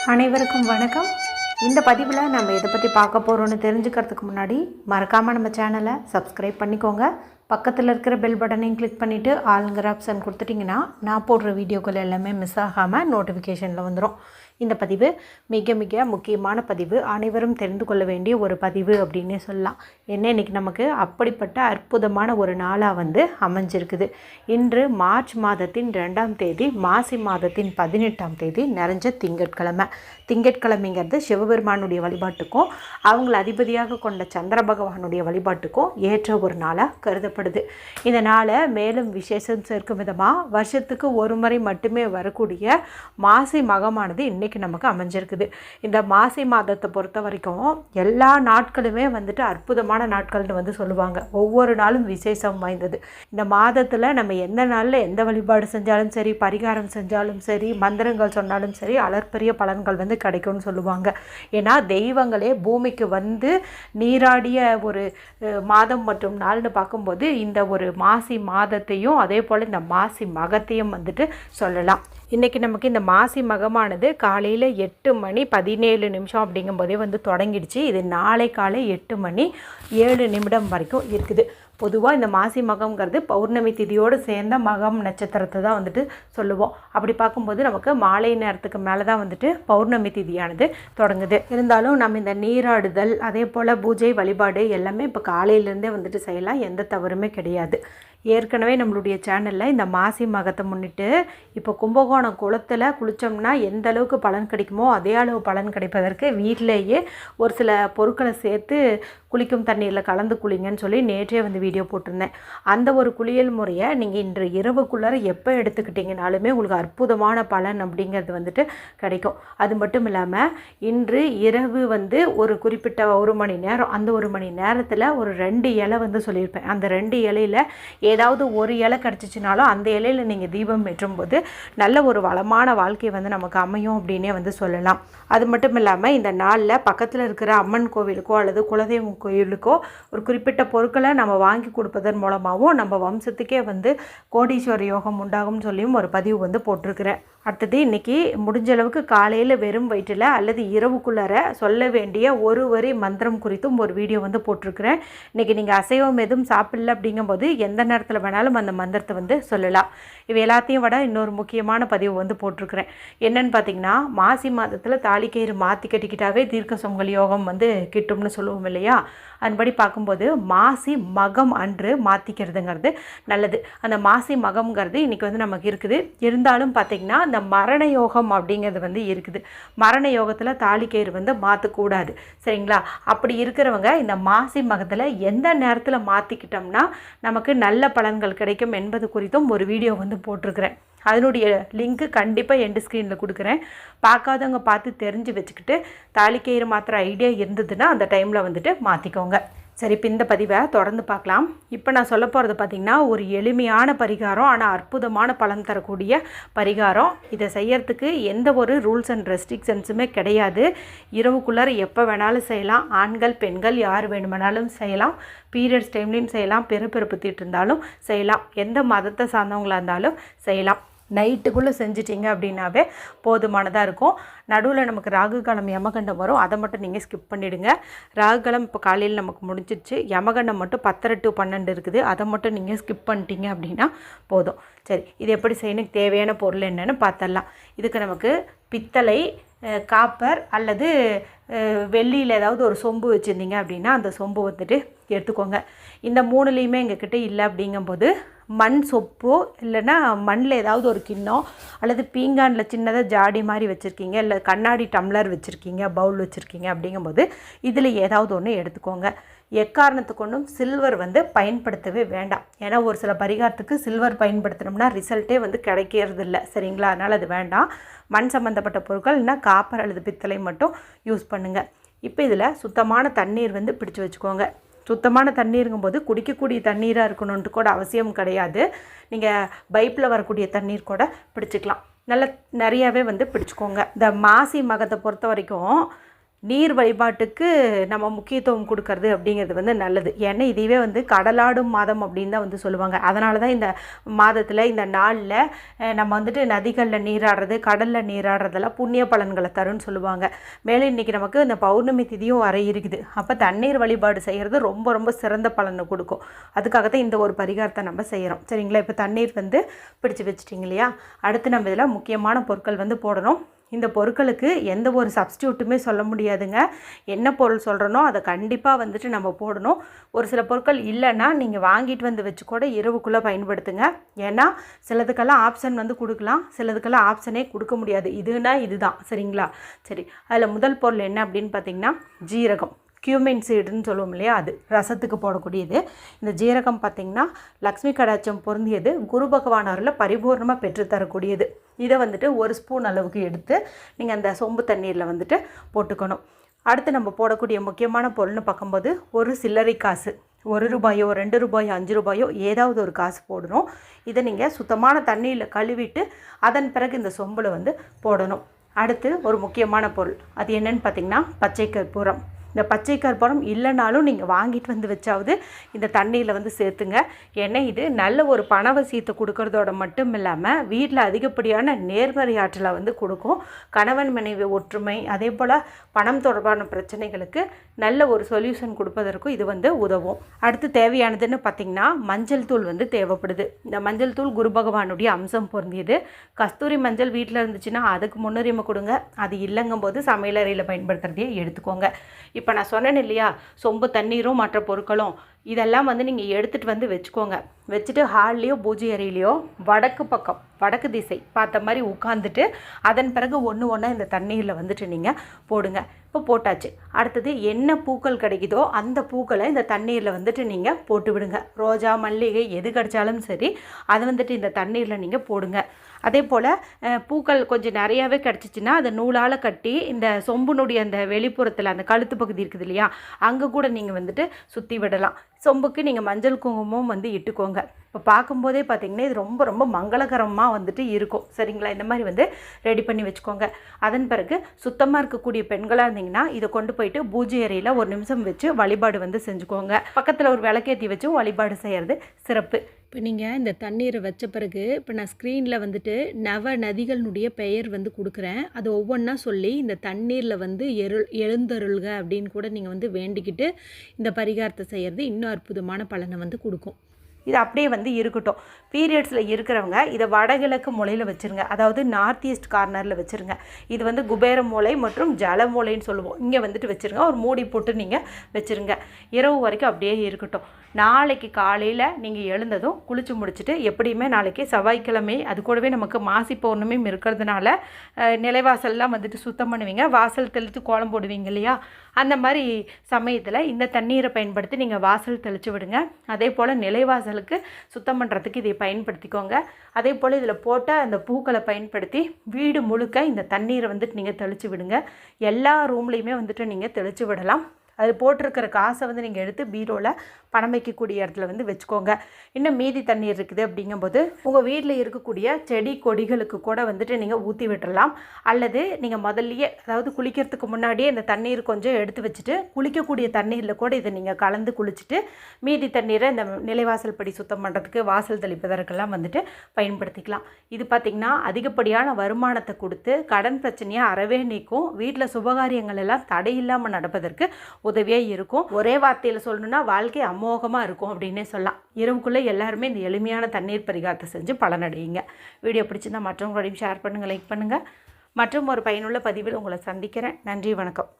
அனைவருக்கும் வணக்கம். இந்த பதிவில் நம்ம எதை பற்றி பார்க்க போகிறோன்னு தெரிஞ்சுக்கிறதுக்கு முன்னாடி மறக்காமல் நம்ம சேனலை சப்ஸ்கிரைப் பண்ணிக்கோங்க. பக்கத்தில் இருக்கிற பெல் பட்டனையும் கிளிக் பண்ணிவிட்டு ஆளுங்கிற ஆப்ஷன் கொடுத்துட்டிங்கன்னா நான் போடுற வீடியோக்கள் எல்லாமே மிஸ் ஆகாமல் நோட்டிஃபிகேஷனில் வந்துடும். இந்த பதிவு மிக மிக முக்கியமான பதிவு, அனைவரும் தெரிந்து கொள்ள வேண்டிய ஒரு பதிவு அப்படின்னே சொல்லலாம். என்ன இன்றைக்கி நமக்கு அப்படிப்பட்ட அற்புதமான ஒரு நாளாக அமைஞ்சிருக்குது. இன்று மார்ச் மாதத்தின் 2ஆம் தேதி, மாசி மாதத்தின் 18ஆம் தேதி, நிறைஞ்ச திங்கட்கிழமை. திங்கட்கிழமைங்கிறது சிவபெருமானுடைய வழிபாட்டுக்கும் அவங்கள அதிபதியாக கொண்ட சந்திர பகவானுடைய வழிபாட்டுக்கும் ஏற்ற ஒரு நாளாக கருதப்படுது. இந்த நாளை மேலும் விசேஷம் சேர்க்கும் விதமாக வருஷத்துக்கு ஒரு முறை மட்டுமே வரக்கூடிய மாசி மகமானது இன்றைக்கி நமக்கு அமைஞ்சிருக்குது. இந்த மாசி மாதத்தை பொறுத்த வரைக்கும் எல்லா நாட்களுமே அற்புதமான நாட்கள்னு சொல்லுவாங்க. ஒவ்வொரு நாளும் விசேஷம் வாய்ந்தது. இந்த மாதத்தில் நம்ம எந்த நாளில் எந்த வழிபாடு செஞ்சாலும் சரி, பரிகாரம் செஞ்சாலும் சரி, மந்திரங்கள் சொன்னாலும் சரி, அளப்பரிய பலன்கள் கிடைக்கும்னு சொல்லுவாங்க. ஏன்னா தெய்வங்களே பூமிக்கு நீராடிய ஒரு மாதம் மற்றும் நாள்னு பார்க்கும்போது இந்த ஒரு மாசி மாதத்தையும் அதே போல் இந்த மாசி மகத்தையும் சொல்லலாம். இன்றைக்கி நமக்கு இந்த மாசி மகமானது காலையில் 8:17 அப்படிங்கும்போதே தொடங்கிடுச்சு. இது நாளை காலை 8:07 வரைக்கும் இருக்குது. பொதுவாக இந்த மாசி மகம்ங்கிறது பௌர்ணமி திதியோடு சேர்ந்த மகம் நட்சத்திரத்தை தான் சொல்லுவோம். அப்படி பார்க்கும்போது நமக்கு மாலை நேரத்துக்கு மேலே தான் பௌர்ணமி திதியானது தொடங்குது. இருந்தாலும் நம்ம இந்த நீராடுதல் அதே போல் பூஜை வழிபாடு எல்லாமே இப்போ காலையிலேருந்தே செய்யலாம், எந்த தவறுமே கிடையாது. ஏற்கனவே நம்மளுடைய சேனலில் இந்த மாசி மகத்தை முன்னிட்டு இப்போ கும்பகோணம் குளத்தில் குளித்தோம்னா எந்த அளவுக்கு பலன் கிடைக்குமோ அதே அளவு பலன் கிடைப்பதற்கு வீட்டிலேயே ஒரு சில பொருட்களை சேர்த்து குளிக்கும் தண்ணீரில் கலந்து குளிங்கன்னு சொல்லி நேற்றே வீடியோ போட்டிருந்தேன். அந்த ஒரு குளியல் முறையை நீங்கள் இன்று இரவுக்குள்ளார எப்போ எடுத்துக்கிட்டிங்கனாலுமே உங்களுக்கு அற்புதமான பலன் அப்படிங்கிறது கிடைக்கும். அது மட்டும் இல்லாமல் இன்று இரவு ஒரு குறிப்பிட்ட 1 மணி நேரம், அந்த 1 மணி நேரத்தில் ஒரு 2 இலை சொல்லியிருப்பேன். அந்த 2 இலையில் ஏதாவது ஒரு இலை கிடச்சிச்சினாலும் அந்த இலையில் நீங்கள் தீபம் ஏற்றும் போது நல்ல ஒரு வளமான வாழ்க்கை நமக்கு அமையும் அப்படின்னே சொல்லலாம். அது மட்டும் இல்லாமல் இந்த நாளில் பக்கத்தில் இருக்கிற அம்மன் கோவிலுக்கோ அல்லது குலதெய்வம் கோயிலுக்கோ ஒரு குறிப்பிட்ட பொருட்களை நம்ம வாங்கி கொடுப்பதன் மூலமாகவும் நம்ம வம்சத்துக்கே கோடீஸ்வர யோகம் உண்டாகும்னு சொல்லியும் ஒரு பதிவு போட்டிருக்கிறேன். அடுத்தது இன்றைக்கி முடிஞ்ச அளவுக்கு காலையில் வெறும் வயிற்றில் அல்லது இரவுக்குள்ளார சொல்ல வேண்டிய ஒரு வரி மந்திரம் குறித்தும் ஒரு வீடியோ போட்டிருக்கிறேன். இன்றைக்கி நீங்கள் அசைவம் எதுவும் சாப்பிடல அப்படிங்கும்போது எந்த நேரத்தில் வேணாலும் அந்த மந்திரத்தை சொல்லலாம். இவை எல்லாத்தையும் விட இன்னொரு முக்கியமான பதிவு போட்டிருக்கிறேன். என்னென்னு பார்த்தீங்கன்னா, மாசி மாதத்தில் தாலிக்கயிறு மாற்றி கட்டிக்கிட்டாவே தீர்க்க சொங்கல் யோகம் கிட்டும்னு சொல்லுவோம் இல்லையா? அதன்படி பார்க்கும்போது மாசி மகம் அன்று மாற்றிக்கிறதுங்கிறது நல்லது. அந்த மாசி மகம்ங்கிறது இன்றைக்கி நமக்கு இருக்குது. இருந்தாலும் பார்த்திங்கன்னா இந்த மரண யோகம் அப்படிங்கிறது இருக்குது. மரண யோகத்தில் தாலிக்கயிறு மாற்றக்கூடாது, சரிங்களா? அப்படி இருக்கிறவங்க இந்த மாசி மகத்தில் எந்த நேரத்தில் மாற்றிக்கிட்டோம்னா நமக்கு நல்ல பலன்கள் கிடைக்கும் என்பது குறித்தும் ஒரு வீடியோ போட்டிருக்கிறேன். அதனுடைய லிங்க்கு கண்டிப்பாக எண்டு ஸ்க்ரீனில் கொடுக்குறேன். பார்க்காதவங்க பார்த்து தெரிஞ்சு வச்சுக்கிட்டு தாலிக்கயிறு மாத்திர ஐடியா இருந்ததுன்னா அந்த டைமில் மாற்றிக்கோங்க. சரி, இப்போ இந்த பதிவை தொடர்ந்து பார்க்கலாம். இப்போ நான் சொல்ல போகிறது பார்த்திங்கன்னா ஒரு எளிமையான பரிகாரம், ஆனால் அற்புதமான பலன் தரக்கூடிய பரிகாரம். இதை செய்யறதுக்கு எந்த ஒரு ரூல்ஸ் அண்ட் ரெஸ்ட்ரிக்ஷன்ஸுமே கிடையாது. இரவுக்குள்ளார எப்போ வேணாலும் செய்யலாம். ஆண்கள் பெண்கள் யார் வேணுமானாலும் செய்யலாம். பீரியட்ஸ் டைம்லேயும் செய்யலாம், பிறப்பிறப்பு தீட்டு இருந்தாலும் செய்யலாம், எந்த மதத்தை சார்ந்தவங்களாக இருந்தாலும் செய்யலாம். நைட்டுக்குள்ளே செஞ்சிட்டிங்க அப்படின்னாவே போதுமானதாக இருக்கும். நடுவில் நமக்கு ராகு காலம் யமகண்டம் வரும், அதை மட்டும் நீங்கள் ஸ்கிப் பண்ணிவிடுங்க. ராகு காலம் இப்போ காலையில் நமக்கு முடிஞ்சிடுச்சு. யமகண்டம் மட்டும் 10 to 12 இருக்குது, அதை மட்டும் நீங்கள் ஸ்கிப் பண்ணிட்டீங்க அப்படின்னா போதும். சரி, இது எப்படி செய்யணும், தேவையான பொருள் என்னென்னு பார்த்துடலாம். இதுக்கு நமக்கு பித்தளை, காப்பர் அல்லது வெள்ளியில் ஏதாவது ஒரு சொம்பு வச்சுருந்தீங்க அப்படின்னா அந்த சொம்பு எடுத்துக்கோங்க. இந்த 3லேயுமே எங்ககிட்ட இல்லை அப்படிங்கும்போது மண் சொப்போ இல்லைன்னா மண்ணில் ஏதாவது ஒரு கிண்ணம் அல்லது பீங்கானில் சின்னதாக ஜாடி மாதிரி வச்சுருக்கீங்க, இல்லை கண்ணாடி டம்ளர் வச்சுருக்கீங்க, பவுல் வச்சுருக்கீங்க அப்படிங்கும்போது இதில் ஏதாவது ஒன்று எடுத்துக்கோங்க. எக்காரணத்துக்கு ஒன்றும் சில்வர் பயன்படுத்தவே வேண்டாம். ஏன்னா ஒரு சில பரிகாரத்துக்கு சில்வர் பயன்படுத்தினோம்னா ரிசல்ட்டே கிடைக்கிறது இல்லை, சரிங்களா? அதனால் அது வேண்டாம். மண் சம்மந்தப்பட்ட பொருட்கள் இல்லைன்னா காப்பர் அல்லது பித்தளை மட்டும் யூஸ் பண்ணுங்கள். இப்போ இதில் சுத்தமான தண்ணீர் பிடிச்சி வச்சுக்கோங்க. சுத்தமான தண்ணீருங்கும்போது குடிக்கக்கூடிய தண்ணீராக இருக்கணுன்ட்டு கூட அவசியம் கிடையாது. நீங்கள் பைப்பில் வரக்கூடிய தண்ணீர் கூட பிடிச்சிக்கலாம். நல்லா நிறையாவே பிடிச்சிக்கோங்க. இந்த மாசி மகத்தை பொறுத்த வரைக்கும் நீர் வழிபாட்டுக்கு நம்ம முக்கியத்துவம் கொடுக்கறது அப்படிங்கிறது வந்து நல்லது. ஏன்னா இதுவே வந்து கடலாடும் மாதம் அப்படின்னு தான் வந்து சொல்லுவாங்க. அதனால தான் இந்த மாதத்தில் இந்த நாளில் நம்ம வந்துட்டு நதிகளில் நீராடுறது, கடலில் நீராடுறதெல்லாம் புண்ணிய பலன்களை தரும்னு சொல்லுவாங்க. மேலே இன்றைக்கி நமக்கு இந்த பௌர்ணமி திதியும் வர இருக்குது. அப்போ தண்ணீர் வழிபாடு செய்கிறது ரொம்ப ரொம்ப சிறந்த பலனை கொடுக்கும். அதுக்காக தான் இந்த ஒரு பரிகாரத்தை நம்ம செய்கிறோம். சரிங்களா? இப்போ தண்ணீர் வந்து பிடிச்சி வச்சிட்டிங்க இல்லையா? அடுத்து நம்ம இதில் முக்கியமான பொருட்கள் வந்து போடணும். இந்த பொருட்களுக்கு எந்த ஒரு சப்ஸ்டியூட்டுமே சொல்ல முடியாதுங்க. என்ன பொருள் சொல்கிறனோ அதை கண்டிப்பாக வந்துட்டு நம்ம போடணும். ஒரு சில பொருட்கள் இல்லைன்னா நீங்கள் வாங்கிட்டு வந்து வச்சு கூட இரவுக்குள்ளே பயன்படுத்துங்க. ஏன்னா சிலதுக்கெல்லாம் ஆப்ஷன் வந்து கொடுக்கலாம், சிலதுக்கெல்லாம் ஆப்ஷனே கொடுக்க முடியாது. இதுனா இதுதான். சரிங்களா? சரி, அதில் முதல் பொருள் என்ன அப்படின்னு பார்த்திங்கன்னா ஜீரகம், கியூமின் சீடுன்னு சொல்லுவோம் இல்லையா, அது ரசத்துக்கு போடக்கூடியது. இந்த ஜீரகம் பார்த்திங்கன்னா லக்ஷ்மி கடாட்சம் பொருந்தியது, குரு பகவான் அருளை பரிபூர்ணமாக பெற்றுத்தரக்கூடியது. இதை வந்துட்டு 1 ஸ்பூன் அளவுக்கு எடுத்து நீங்கள் அந்த சொம்பு தண்ணீரில் வந்துட்டு போட்டுக்கணும். அடுத்து நம்ம போடக்கூடிய முக்கியமான பொருள்னு பார்க்கும்போது ஒரு சில்லறை காசு, 1 ரூபாயோ 2 ரூபாயோ 5 ரூபாயோ ஏதாவது ஒரு காசு போடணும். இதை நீங்கள் சுத்தமான தண்ணியில் கழுவிட்டு அதன் பிறகு இந்த சொம்பில் வந்து போடணும். அடுத்து ஒரு முக்கியமான பொருள், அது என்னன்னு பார்த்திங்கன்னா பச்சை கற்பூரம். இந்த பச்சை கற்பூரம் இல்லைனாலும் நீங்கள் வாங்கிட்டு வந்து வச்சாவது இந்த தண்ணியில் வந்து சேர்த்துங்க. ஏன்னா இது நல்ல ஒரு பணவசியத்தை கொடுக்கறதோட மட்டும் இல்லாமல் வீட்டில் அதிகப்படியான நேர்மறை ஆற்றலை வந்து கொடுக்கும். கணவன் மனைவி ஒற்றுமை, அதே போல் பணம் தொடர்பான பிரச்சனைகளுக்கு நல்ல ஒரு சொல்யூஷன் கொடுப்பதற்கும் இது வந்து உதவும். அடுத்து தேவையானதுன்னு பார்த்திங்கன்னா மஞ்சள் தூள் வந்து தேவைப்படுது. இந்த மஞ்சள் தூள் குரு பகவானுடைய அம்சம் பொருந்தியது. கஸ்தூரி மஞ்சள் வீட்டில் இருந்துச்சுன்னா அதுக்கு முன்னுரிமை கொடுங்க. அது இல்லைங்கும் போது சமையலறையில் பயன்படுத்துகிறதையே எடுத்துக்கோங்க. இப்போ நான் சொன்னேன் இல்லையா, சொம்பு தண்ணீரும் மற்ற பொருட்களும் இதெல்லாம் வந்து நீங்கள் எடுத்துகிட்டு வந்து வச்சுக்கோங்க. வச்சுட்டு ஹால்லேயோ பூஜை அறையிலையோ வடக்கு பக்கம், வடக்கு திசை பார்த்த மாதிரி உட்காந்துட்டு அதன் பிறகு ஒன்று இந்த தண்ணீரில் வந்துட்டு நீங்கள் போடுங்க. இப்போ போட்டாச்சு. அடுத்தது என்ன பூக்கள் கிடைக்குதோ அந்த பூக்களை இந்த தண்ணீரில் வந்துட்டு நீங்கள் போட்டு விடுங்க. ரோஜா, மல்லிகை எது கிடைச்சாலும் சரி அதை வந்துட்டு இந்த தண்ணீரில் நீங்கள் போடுங்க. அதே போல் பூக்கள் கொஞ்சம் நிறையாவே கிடச்சிச்சின்னா அதை நூலால் கட்டி இந்த சொம்புனுடைய அந்த வெளிப்புறத்தில் அந்த கழுத்து பகுதி இருக்குது இல்லையா, அங்கே கூட நீங்கள் வந்துட்டு சுற்றி விடலாம். சொம்புக்கு நீங்கள் மஞ்சள் குங்குமம் வந்து இட்டுக்கோங்க. இப்போ பார்க்கும்போதே பார்த்திங்கன்னா இது ரொம்ப ரொம்ப மங்களகரமாக வந்துட்டு இருக்கும். சரிங்களா? இந்த மாதிரி வந்து ரெடி பண்ணி வச்சுக்கோங்க. அதன் பிறகு சுத்தமாக இருக்கக்கூடிய பெண்களாக இருந்தீங்கன்னா இதை கொண்டு போயிட்டு பூஜை அறையில் 1 நிமிஷம் வச்சு வழிபாடு வந்து செஞ்சுக்கோங்க. பக்கத்தில் ஒரு விளக்கேற்றி வச்சு வழிபாடு செய்கிறது சிறப்பு. இப்போ நீங்கள் இந்த தண்ணீரை வச்ச பிறகு இப்போ நான் ஸ்க்ரீனில் வந்துட்டு நவ நதிகளினுடைய பெயர் வந்து கொடுக்குறேன். அது ஒவ்வொன்றா சொல்லி இந்த தண்ணீரில் வந்து எழுந்தருள்க அப்படின்னு கூட நீங்கள் வந்து வேண்டிக்கிட்டு இந்த பரிகாரத்தை செய்கிறது இன்னும் அற்புதமான பலனை வந்து கொடுக்கும். இது அப்படியே வந்து இருக்கட்டும். பீரியட்ஸில் இருக்கிறவங்க இதை வடகிழக்கு மூலையில் வச்சுருங்க, அதாவது நார்த் ஈஸ்ட் கார்னரில் வச்சுருங்க. இது வந்து குபேர மூலை மற்றும் ஜல மூலைன்னு சொல்லுவோம். இங்கே வந்துட்டு வச்சுருங்க, ஒரு மூடி போட்டு நீங்கள் வச்சுருங்க. இரவு வரைக்கும் அப்படியே இருக்கட்டும். நாளைக்கு காலையில் நீங்கள் எழுந்ததும் குளித்து முடிச்சுட்டு, எப்படியுமே நாளைக்கு செவ்வாய்க்கிழமை, அது கூடவே நமக்கு மாசி பௌர்ணமியும் இருக்கிறதுனால நிலைவாசல்லாம் வந்துட்டு சுத்தம் பண்ணுவீங்க, வாசல் தெளித்து கோலம் போடுவீங்க இல்லையா, அந்த மாதிரி சமயத்தில் இந்த தண்ணீரை பயன்படுத்தி நீங்கள் வாசல் தெளித்து விடுங்க. அதே போல் நிலைவாசலுக்கு சுத்தம் பண்ணுறதுக்கு இதை பயன்படுத்திக்கோங்க. அதே போல் இதில் போட்ட அந்த பூக்களை பயன்படுத்தி வீடு முழுக்க இந்த தண்ணீரை வந்துட்டு நீங்கள் தெளித்து விடுங்க. எல்லா ரூம்லேயுமே வந்துட்டு நீங்கள் தெளித்து விடலாம். அது போட்டிருக்கிற காசை வந்து நீங்கள் எடுத்து பீரோவில் பணம் வைக்கக்கூடிய இடத்துல வந்து வச்சுக்கோங்க. இன்னும் மீதி தண்ணீர் இருக்குது அப்படிங்கும்போது உங்கள் வீட்டில் இருக்கக்கூடிய செடி கொடிகளுக்கு கூட வந்துட்டு நீங்கள் ஊற்றி விட்டுடலாம். அல்லது நீங்கள் முதல்லையே, அதாவது குளிக்கிறதுக்கு முன்னாடியே இந்த தண்ணீர் கொஞ்சம் எடுத்து வச்சுட்டு குளிக்கக்கூடிய தண்ணீரில் கூட இதை நீங்கள் கலந்து குளிச்சுட்டு மீதி தண்ணீரை இந்த நிலைவாசல் படி சுத்தம் பண்ணுறதுக்கு, வாசல் தெளிப்பதற்கெல்லாம் வந்துட்டு பயன்படுத்திக்கலாம். இது பார்த்திங்கன்னா அதிகப்படியான வருமானத்தை கொடுத்து கடன் பிரச்சனையை அறவே நீக்கும். வீட்டில் சுபகாரியங்கள் எல்லாம் தடையில்லாமல் நடப்பதற்கு உதவியாக இருக்கும். ஒரே வார்த்தையில் சொல்லணும்னா வாழ்க்கை அமோகமாக இருக்கும் அப்படின்னே சொல்லலாம். இரவுக்குள்ளே எல்லாருமே இந்த எளிமையான தண்ணீர் பரிகாரத்தை செஞ்சு பலனடையுங்க. வீடியோ பிடிச்சிருந்தால் மற்றவங்களோடையும் ஷேர் பண்ணுங்கள், லைக் பண்ணுங்கள். மற்றும் ஒரு பயனுள்ள பதிவில் உங்களை சந்திக்கிறேன். நன்றி, வணக்கம்.